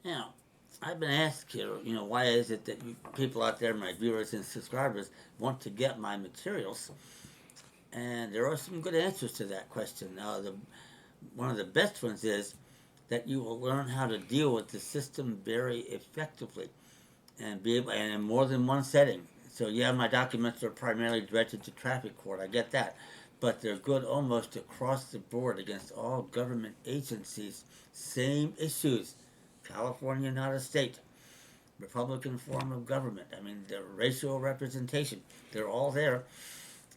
Now, I've been asked here, why is it that people out there, my viewers and subscribers, want to get my materials? And there are some good answers to that question. One of the best ones is that you will learn how to deal with the system very effectively and be able, and in more than one setting. So yeah, my documents are primarily directed to traffic court. I get that, but they're good almost across the board against all government agencies. Same issues. California, not a state. Republican form of government. I mean, the racial representation. They're all there.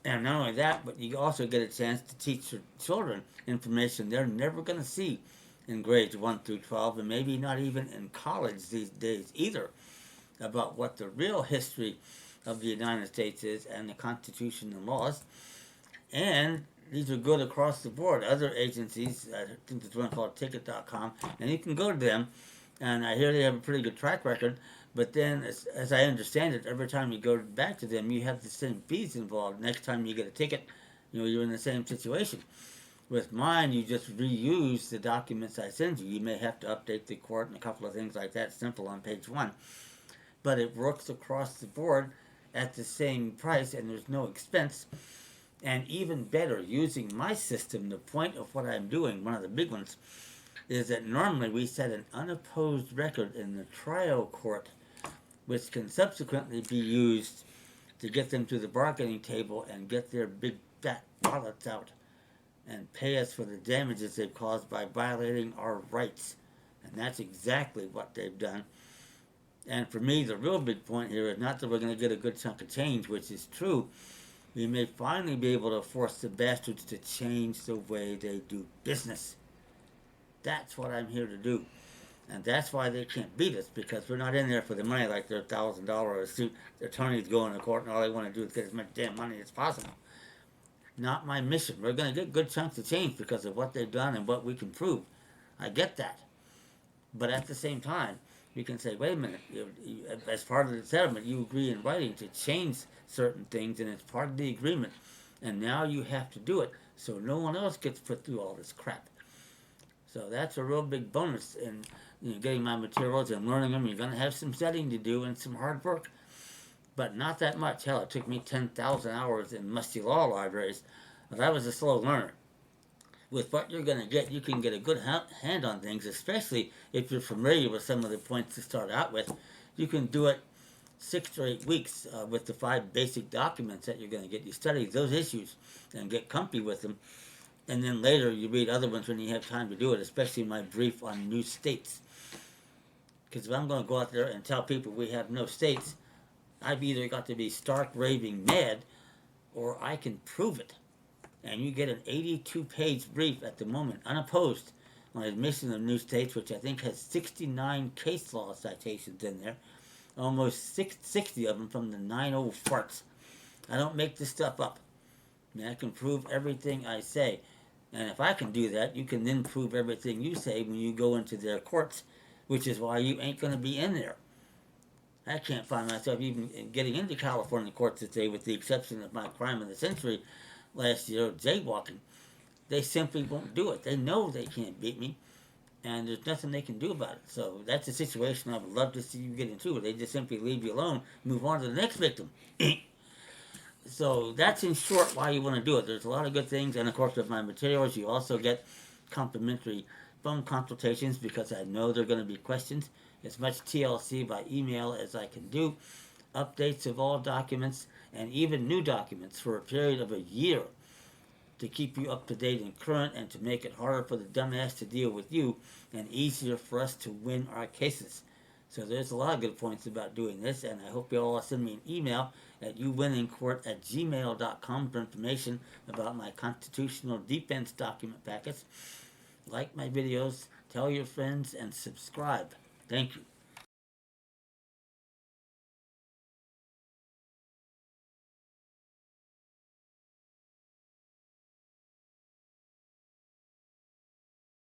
And not only that, but you also get a chance to teach your children information they're never going to see in grades 1 through 12, and maybe not even in college these days either, about what the real history of the United States is and the Constitution and laws. And these are good across the board. Other agencies, I think there's one called Ticket.com, and you can go to them, and I hear they have a pretty good track record. But then, as I understand it, every time you go back to them, you have the same fees involved. Next time you get a ticket, you're in the same situation. With mine, you just reuse the documents I send you. You may have to update the court and a couple of things like that, simple on page one. But it works across the board at the same price, and there's no expense. And even better, using my system, the point of what I'm doing, one of the big ones, is that normally we set an unopposed record in the trial court, which can subsequently be used to get them to the bargaining table and get their big fat wallets out and pay us for the damages they've caused by violating our rights. And that's exactly what they've done. And for me, the real big point here is not that we're going to get a good chunk of change, which is true. We may finally be able to force the bastards to change the way they do business. That's what I'm here to do. And that's why they can't beat us, because we're not in there for the money like their $1,000 a suit. Their attorneys go into court and all they want to do is get as much damn money as possible. Not my mission. We're going to get good chunks of change because of what they've done and what we can prove. I get that. But at the same time, we can say, wait a minute, as part of the settlement, you agree in writing to change certain things, and it's part of the agreement. And now you have to do it so no one else gets put through all this crap. So that's a real big bonus in getting my materials and learning them. You're going to have some studying to do and some hard work, but not that much. Hell, it took me 10,000 hours in musty law libraries, but I was a slow learner. With what you're going to get, you can get a good hand on things, especially if you're familiar with some of the points to start out with. You can do it 6 or 8 weeks with the 5 basic documents that you're going to get. You study those issues and get comfy with them. And then later you read other ones when you have time to do it, especially my brief on new states. Because if I'm going to go out there and tell people we have no states, I've either got to be stark raving mad or I can prove it. And you get an 82-page brief at the moment, unopposed, on admission of new states, which I think has 69 case law citations in there, almost 60 of them from the 9 farts. I don't make this stuff up. I mean, I can prove everything I say. And if I can do that, you can then prove everything you say when you go into their courts, which is why you ain't going to be in there. I can't find myself even getting into California courts today, with the exception of my crime of the century last year, jaywalking. They simply won't do it. They know they can't beat me, and there's nothing they can do about it. So that's a situation I would love to see you get into. They just simply leave you alone, move on to the next victim. So that's in short why you want to do it. There's a lot of good things, and of course with my materials you also get complimentary phone consultations because I know there are going to be questions. As much TLC by email as I can do, updates of all documents and even new documents for a period of a year to keep you up to date and current, and to make it harder for the dumbass to deal with you and easier for us to win our cases. So there's a lot of good points about doing this, and I hope you all send me an email at youwinningcourt@gmail.com for information about my constitutional defense document packets. Like my videos, tell your friends, and subscribe. Thank you.